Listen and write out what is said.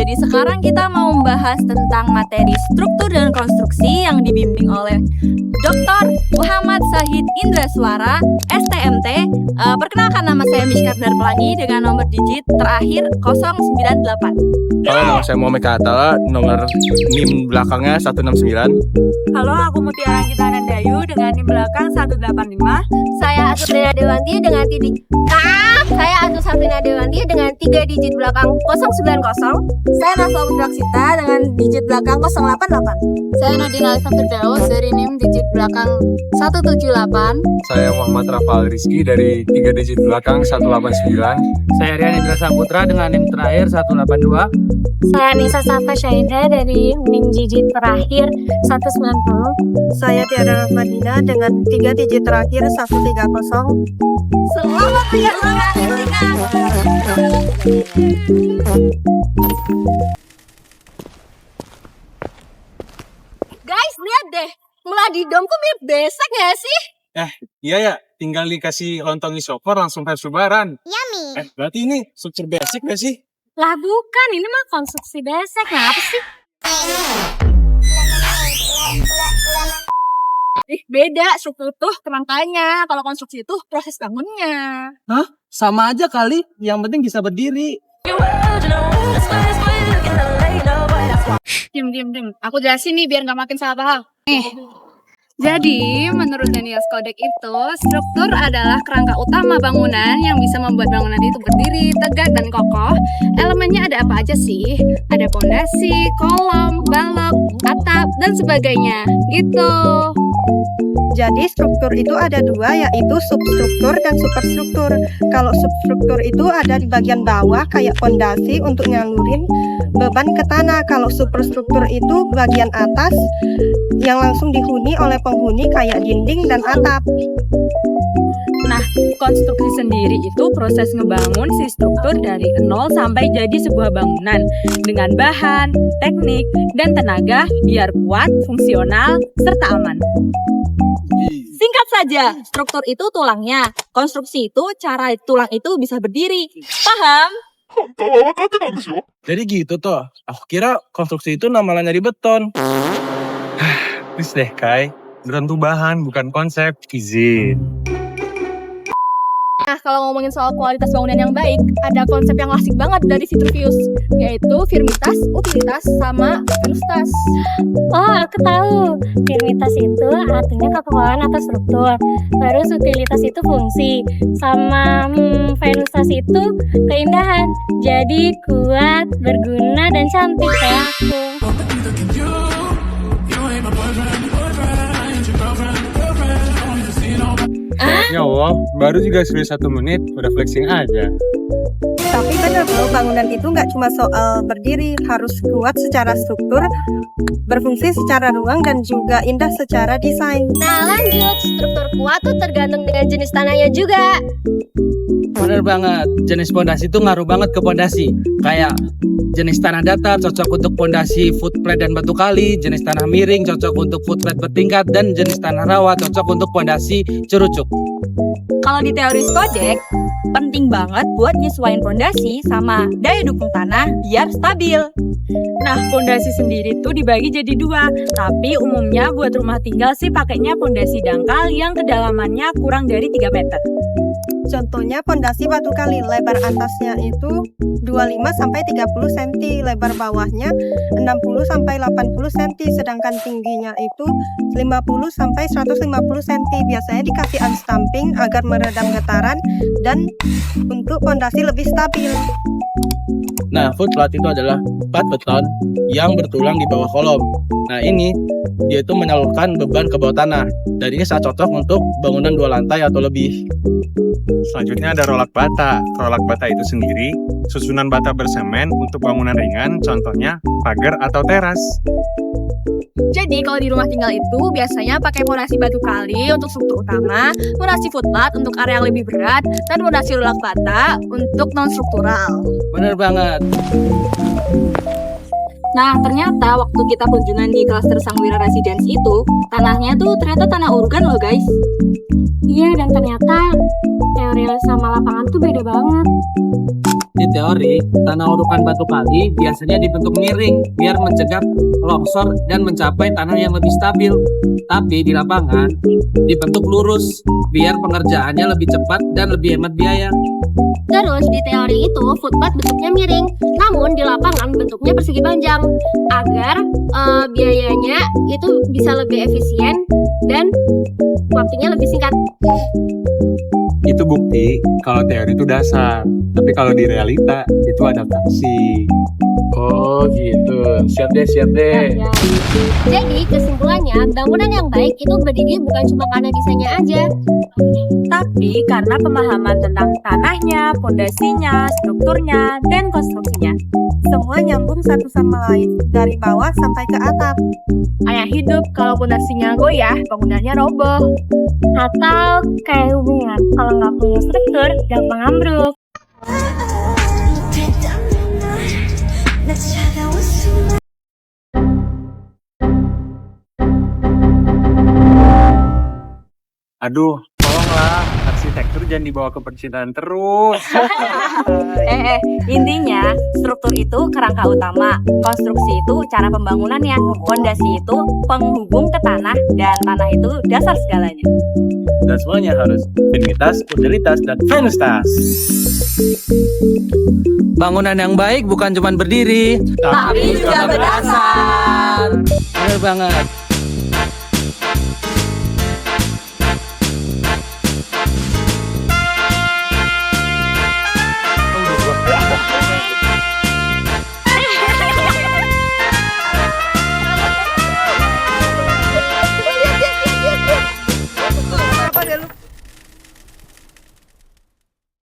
Jadi sekarang kita mau membahas tentang materi struktur dan konstruksi yang dibimbing oleh Dr. Muhammad Syahid Indraswara, STMT. Perkenalkan, nama saya Miskardar Pelangi dengan nomor digit terakhir 098. Halo, nama saya Muhammad Katala, nomor NIM belakangnya 169. Halo, aku Mutiara Gita Nandayu dengan NIM belakang 185. Saya Asrina Dewanti dengan saya Asrina Dewanti dengan 3 digit belakang 090. Saya Naswa Putraksita dengan digit belakang 088. Saya Nadina Alisa Firdaus dari NIM digit belakang 178. Saya Muhammad Rafal Rizky dari 3 digit belakang 189. Saya Rian Indra Saputra dengan NIM terakhir 182. Saya Nisa Safa Syahida dari NIM digit terakhir 190. Saya Tiara Rahmadina dengan 3 digit terakhir 130. Selamat menyaksikan. Guys, lihat deh. Meladi dom tuh mirip besek gak sih? Iya ya, tinggal dikasih lontong isopor langsung harus lebaran. Yummy. Berarti ini struktur basic gak sih? Lah bukan, ini mah konstruksi besek. Apa sih? Beda struktur tuh kerangkanya. Kalau konstruksi itu proses bangunnya. Sama aja kali, yang penting bisa berdiri. Diam. Aku jelasin nih biar nggak makin salah paham. Jadi, menurut Daniels Kodek itu, struktur adalah kerangka utama bangunan yang bisa membuat bangunan itu berdiri, tegak, dan kokoh. Elemennya ada apa aja sih? Ada pondasi, kolom, balok, atap, dan sebagainya. Gitu. Jadi struktur itu ada dua, yaitu substruktur dan superstruktur. Kalau substruktur itu ada di bagian bawah kayak pondasi untuk nyalurin beban ke tanah. Kalau superstruktur itu bagian atas yang langsung dihuni oleh penghuni kayak dinding dan atap. Nah, konstruksi sendiri itu proses ngebangun si struktur dari nol sampai jadi sebuah bangunan dengan bahan, teknik, dan tenaga biar kuat, fungsional, serta aman. Singkat saja, struktur itu tulangnya, konstruksi itu cara tulang itu bisa berdiri. Paham? Jadi gitu toh. Aku kira konstruksi itu namanya dari beton. Please deh, Kai. Beton tuh bahan, bukan konsep. Izin. Nah, kalau ngomongin soal kualitas bangunan yang baik, ada konsep yang asik banget dari Vitruvius, yaitu firmitas, utilitas, sama venustas. Oh, aku tahu. Firmitas itu artinya kekebalan atau struktur. Terus utilitas itu fungsi. Sama venustas itu keindahan. Jadi kuat, berguna, dan cantik kayak aku. Ya Allah, baru juga sudah 1 menit, udah flexing aja. Tapi benar loh, bangunan itu nggak cuma soal berdiri, harus kuat secara struktur, berfungsi secara ruang, dan juga indah secara desain. Nah, lanjut. Struktur kuat tuh tergantung dengan jenis tanahnya juga. Bener banget, jenis pondasi itu ngaruh banget ke pondasi. Kayak jenis tanah datar cocok untuk pondasi footplate dan batu kali, jenis tanah miring cocok untuk footplate bertingkat, dan jenis tanah rawa cocok untuk pondasi cerucuk. Kalau di teori Skodek, penting banget buat nyesuaiin pondasi sama daya dukung tanah biar stabil. Nah, pondasi sendiri tuh dibagi jadi 2, tapi umumnya buat rumah tinggal sih pakainya pondasi dangkal yang kedalamannya kurang dari 3 meter. Contohnya pondasi batu kali, lebar atasnya itu 25-30 cm, lebar bawahnya 60-80 cm, sedangkan tingginya itu 50-150 cm. Biasanya dikasih unstamping agar meredam getaran dan untuk pondasi lebih stabil. Nah, footplate itu adalah plat beton yang bertulang di bawah kolom. Nah, ini dia itu menyalurkan beban ke bawah tanah. Dan ini sangat cocok untuk bangunan 2 lantai atau lebih. Selanjutnya ada rolak bata. Rolak bata itu sendiri susunan bata bersemen untuk bangunan ringan, contohnya pagar atau teras. Jadi kalau di rumah tinggal itu biasanya pakai pondasi batu kali untuk struktur utama, pondasi footplate untuk area yang lebih berat, dan pondasi rolak bata untuk non-struktural. Bener banget. Nah, ternyata waktu kita kunjungan di klaster Sangwira Residence itu, tanahnya tuh ternyata tanah urugan loh guys. Iya, dan ternyata teori sama lapangan tuh beda banget. Di teori, tanah urukan batu kali biasanya dibentuk miring biar mencegah longsor dan mencapai tanah yang lebih stabil. Tapi di lapangan dibentuk lurus biar pengerjaannya lebih cepat dan lebih hemat biaya. Terus di teori itu footpath bentuknya miring, namun di lapangan bentuknya persegi panjang agar biayanya itu bisa lebih efisien dan waktunya lebih singkat. Itu bukti kalau teori itu dasar, tapi kalau di realita itu adaptasi. Oh gitu, siap deh. Jadi kesimpulannya bangunan yang baik itu berdiri bukan cuma karena desainnya aja. Tapi karena pemahaman tentang tanahnya, pondasinya, strukturnya, dan konstruksinya. Semua nyambung satu sama lain, dari bawah sampai ke atap. Ayah hidup, kalau pondasinya goyah, bangunannya roboh. Atau kayak hubungan, kalau nggak punya struktur, gampang ambruk. Aduh, tolonglah, arsitektur jangan dibawa ke percintaan terus. Intinya struktur itu kerangka utama, konstruksi itu cara pembangunannya, pondasi itu penghubung ke tanah, dan tanah itu dasar segalanya. Dan semuanya harus firmitas, utilitas, dan venustas. Bangunan yang baik bukan cuma berdiri, Tapi juga berdasar. Bener banget.